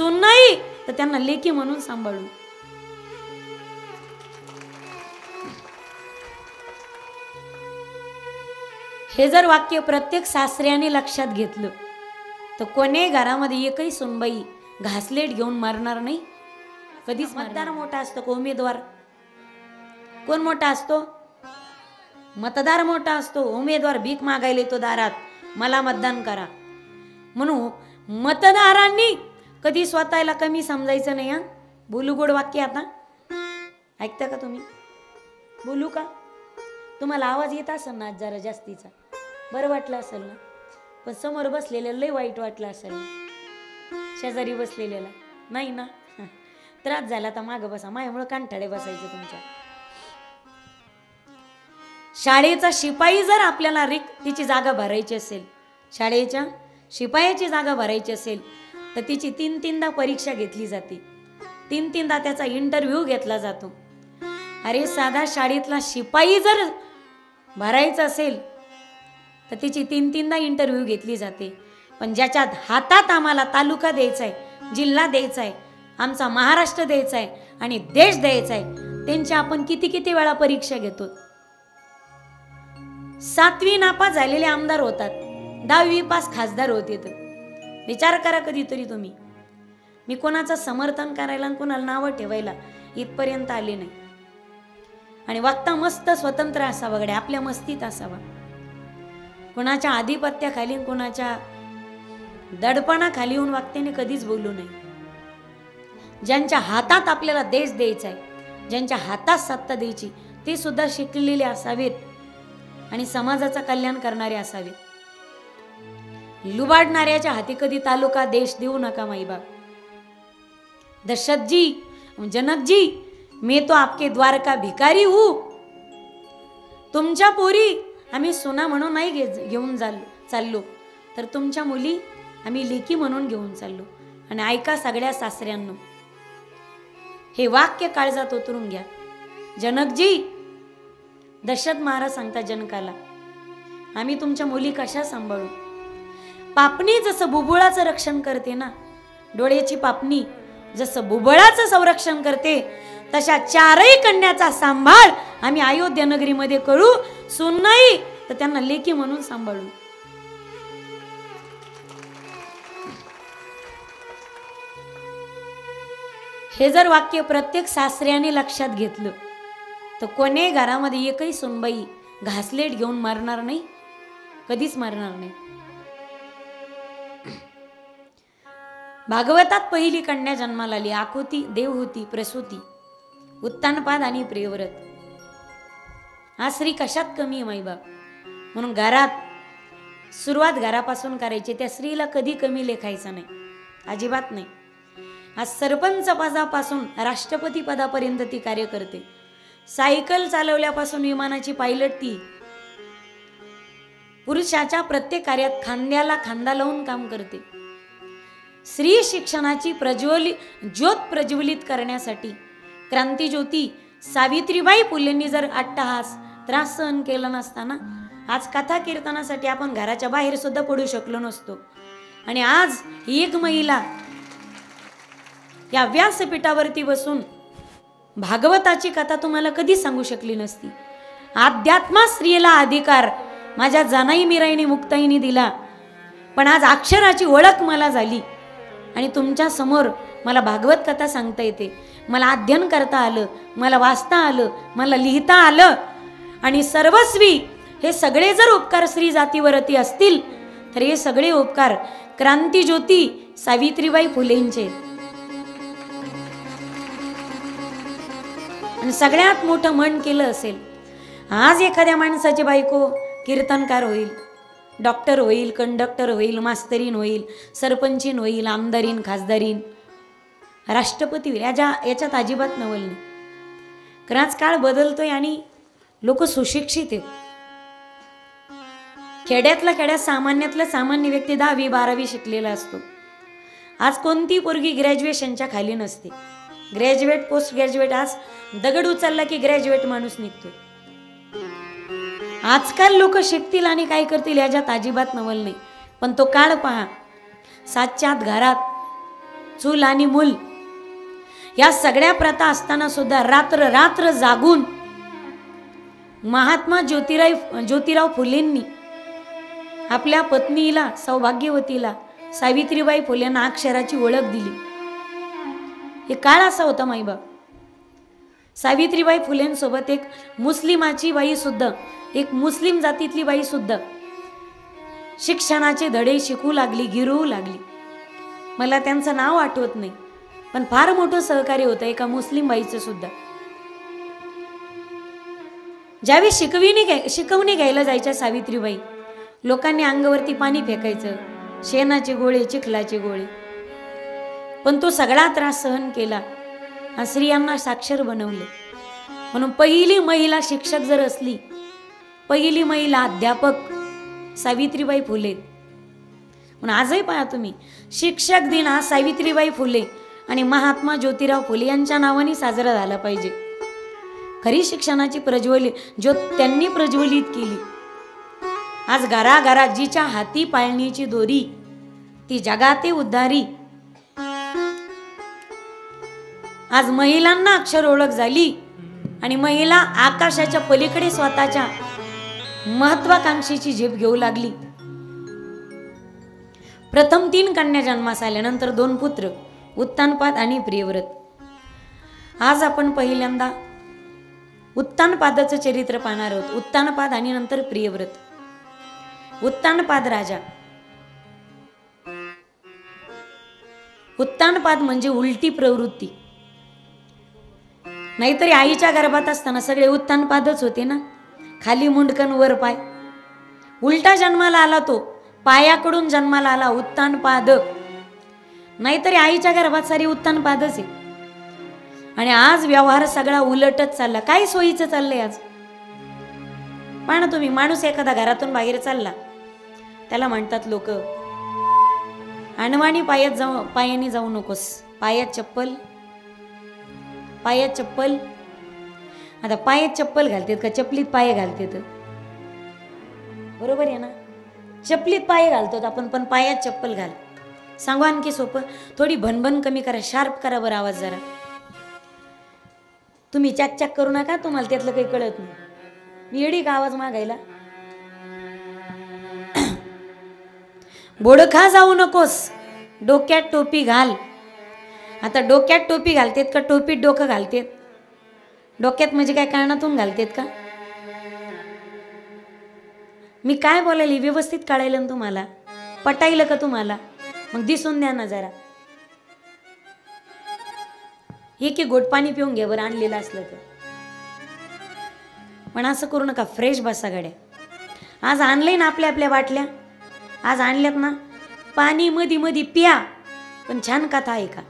सून नाही तर त्यांना लेकी म्हणून सांभाळू. हे जर वाक्य प्रत्येक सासऱ्याने लक्षात घेतलं तर कोणी घरामध्ये एकही सुनबाई घासलेट घेऊन मरणार नाही. कधीच. मतदार मोठा असतो का उमेदवार? कोण मोठा असतो? मतदार मोठा असतो. उमेदवार भीक मागायला येतो दारात, मला मतदान करा म्हणून. मतदारांनी कधी स्वतःला कमी समजायचं नाही. बोलू गोड वाक्य आता ऐकता का तुम्ही? बोलू का? तुम्हाला आवाज येत असेल ना जरा जास्तीचा, बरं वाटलं असेल ना. पण समोर बसलेल्याला लय वाईट वाटलं असेल ना. शेजारी बसलेल्याला नाही ना. त्रास झाला तर मागं बसा, माझ्यामुळे कांठाळे बसायचे तुमच्या. शाळेचा शिपाई जर आपल्याला तिची जागा भरायची असेल, शाळेच्या शिपायाची जागा भरायची असेल तर तिची 3-3दा परीक्षा घेतली जाते. 3-3दा त्याचा इंटरव्ह्यू घेतला जातो. अरे साधा शाळेतला शिपाई जर भरायचा असेल तर तिची 3-3दा इंटरव्ह्यू घेतली जाते. पण ज्याच्या हातात आम्हाला तालुका द्यायचा आहे, जिल्हा द्यायचा आहे, आमचा महाराष्ट्र द्यायचा आहे आणि देश द्यायचा आहे, त्यांची आपण किती वेळा परीक्षा घेतो. 7वी नापास झालेले आमदार होतात, 10वी पास खासदार होते. तर विचार करा कधीतरी तुम्ही. मी कोणाचं समर्थन करायला आणि कोणाला नावं ठेवायला इथपर्यंत आले नाही. आणि वक्ता मस्त स्वतंत्र असावा गड्या, आपल्या मस्तीत असावा. कोणाच्या आधिपत्याखाली कोणाच्या दडपणाखाली येऊन वक्त्याने कधीच बोलू नये. ज्यांच्या हातात आपल्याला देश द्यायचा आहे, ज्यांच्या हातात सत्ता द्यायची, ते सुद्धा शिकलेले असावेत आणि समाजाचं कल्याण करणारे असावेत. लुबाडणाऱ्याच्या हाती कधी तालुका देश देऊ नका माईबाप. दशरथ जी, जनक जी, मैं तो आपके द्वार का भिकारी हूं. तुमच्या पोरी आम्ही सोना म्हणून नाही घेऊन चाललो, तर तुमच्या मुली आम्ही लेकी म्हणून घेऊन चाललो. आणि ऐका सगळ्या सासऱ्यांनो, हे वाक्य काळजात उतरून घ्या. जनकजी, दशरथ महाराज सांगता जनकाला, आम्ही तुमच्या मुली कशा सांभाळू? पापणी जसं बुबुळाचं रक्षण करते ना, डोळ्याची पापणी जसं बुबुळाचं संरक्षण करते, तशा 4ही कन्याचा सांभाळ आम्ही अयोध्या नगरीमध्ये करू. सून नाही तर त्यांना लेकी म्हणून सांभाळू. हे जर वाक्य प्रत्येक सासऱ्याने लक्षात घेतलं तर कोणी घरामध्ये एकही सुनबाई घासलेट घेऊन मरणार नाही, कधीच मरणार नाही. भागवतात पहिली कन्या जन्माला आली, आकुती, देवहूती, प्रसूती, उत्तानपाद आणि प्रियव्रत. हा स्त्री कशात कमी आहे माईबाप? म्हणून घरात सुरुवात घरापासून करायची. त्या स्त्रीला कधी कमी लेखायचं नाही, अजिबात नाही. आज सरपंच पदापासून राष्ट्रपती पदापर्यंत ती कार्य करते. सायकल चालवल्यापासून विमानाची पायलट ती. पुरुषाच्या प्रत्येक कार्यात खांद्याला खांदा लावून काम करते. स्त्री शिक्षणाची ज्योत प्रज्वलित करण्यासाठी क्रांतिज्योती सावित्रीबाई फुलेंनी जर अट्टहास त्रास सहन केला नसताना आज कथा कीर्तनासाठी आपण घराच्या बाहेर सुद्धा पडू शकलो नसतो. आणि आज एक महिला या व्यासपीठावरती बसून भागवताची कथा तुम्हाला कधी सांगू शकली नसती. अध्यात्मा स्त्रीला अधिकार माझ्या जनाई मिराईनी मुक्ताईनी दिला. पण आज अक्षराची ओळख मला झाली आणि तुमच्या समोर मला भागवत कथा सांगता येते, मला अध्ययन करता आलं, मला वाचता आलं, मला लिहिता आलं. आणि सर्वस्वी हे सगळे जर उपकार स्त्री जातीवरती असतील तर हे सगळे उपकार क्रांतिज्योती सावित्रीबाई फुलेंचे. आणि सगळ्यात मोठं मन केलं असेल, आज एखाद्या माणसाची बायको कीर्तनकार होईल, डॉक्टर होईल, कंडक्टर होईल, मास्तरीन होईल, सरपंचीन होईल, आमदारीन, खासदारीन, राष्ट्रपती होईल, याच्यात अजिबात नवल नाही. कारण आज काळ बदलतोय आणि लोक सुशिक्षित आहेत. खेड्यातल्या खेड्यात सामान्यातला सामान्य व्यक्ती 10वी 12वी शिकलेला असतो. आज कोणती पोरगी ग्रॅज्युएशनच्या खाली नसते. ग्रॅज्युएट, पोस्ट ग्रॅज्युएट, आज दगड उचलला की ग्रॅज्युएट माणूस निघतोय. आजकाल लोक शिकतील आणि काय करतील याच्यात अजिबात नवल नाही. पण तो काळ पहा, 7च्या आत घरात चूल आणि मूल या सगळ्या प्रथा असताना सुद्धा रात्र रात्र जागून महात्मा ज्योतिराव फुलेंनी आपल्या पत्नीला सौभाग्यवतीला सावित्रीबाई फुलेंना अक्षराची ओळख दिली. हे काळ असा होता माईबाप. सावित्रीबाई फुलेंसोबत एक मुस्लिमाची बाई सुद्धा, एक मुस्लिम जातीतली बाई सुद्धा शिक्षणाचे धडे शिकू लागली, गिरवू लागली. मला त्यांचं नाव आठवत नाही, पण फार मोठं सहकार्य होतं एका मुस्लिम बाईचं सुद्धा. ज्यावेळी शिकवणी घ्यायला जायच्या सावित्रीबाई, लोकांनी अंगावरती पाणी फेकायचं, शेणाचे गोळे, चिखलाचे गोळे, पण तो सगळा त्रास सहन केला आणि स्त्रियांना साक्षर बनवले. म्हणून पहिली महिला शिक्षक जर असली, पहिली महिला अध्यापक सावित्रीबाई फुले. म्हणून आजही पहा तुम्ही, शिक्षक दिन हा सावित्रीबाई फुले आणि महात्मा ज्योतिराव फुले यांच्या नावाने साजरा झाला पाहिजे. खरी शिक्षणाची ज्योत त्यांनी प्रज्वलित केली. आज घराघरात जिच्या हाती पाळणीची दोरी, ती जगाते उद्धारी. आज महिलांना अक्षर ओळख झाली आणि महिला आकाशाच्या पलीकडे स्वतःच्या महत्वाकांक्षेची झेप घेऊ लागली. प्रथम 3 कन्या जन्मास आल्या, नंतर 2 पुत्र, उत्तानपाद आणि प्रियव्रत. आज आपण पहिल्यांदा उत्तानपादाचं चरित्र पाहणार आहोत. उत्तानपाद आणि नंतर प्रियव्रत. उत्तानपाद राजा. उत्तानपाद म्हणजे उलटी प्रवृत्ती. नाहीतरी आईच्या गर्भात असताना सगळे उत्तानपादच होते ना, खाली मुंडकन वर पाय. उलटा जन्माला आला तो, पायाकडून जन्माला आला उत्तानपाद. नाहीतरी आईच्या गर्भात सारी उत्तानपादच आहे. आणि आज व्यवहार सगळा उलटच चालला. काय सोयीचं चाललंय आज. पहा ना तुम्ही, माणूस एखादा घरातून बाहेर चालला, त्याला म्हणतात लोक, अनवाणी पायाने जाऊ नकोस, पायात चप्पल, पायात चप्पल. आता पायात चप्पल घालतेत का चपलीत पाय घालतेत? बरोबर आहे ना, चपलीत पाय घालतो आपण, पण पायात चप्पल घाल. सांगू आणखी सोपं, थोडी भनभन कमी करा, शार्प करा बरं आवाज जरा. तुम्ही चॅक चॅक करू नका, तुम्हाला त्यातलं काही कळत नाही. मी येडी का आवाज मागायला? बोडखा जाऊ नकोस, डोक्यात टोपी घाल. आता डोक्यात टोपी घालतेत का टोपीत डोकं घालतेत? डोक्यात म्हणजे काय कानातून घालतेत का? मी काय बोलायला व्यवस्थित कळायला ना तुम्हाला? पटायलं का तुम्हाला? मग दिसून द्या ना जरा. एक गोट पाणी पिऊन घे बरं, आणलेलं असलं तर. पण असं करू नका, फ्रेश बसा गड्या. आज आणलंय ना आपल्या आपल्या बाटल्या, आज आणल्यात ना, पाणी मधी मधी प्या, पण छान कथा ऐका.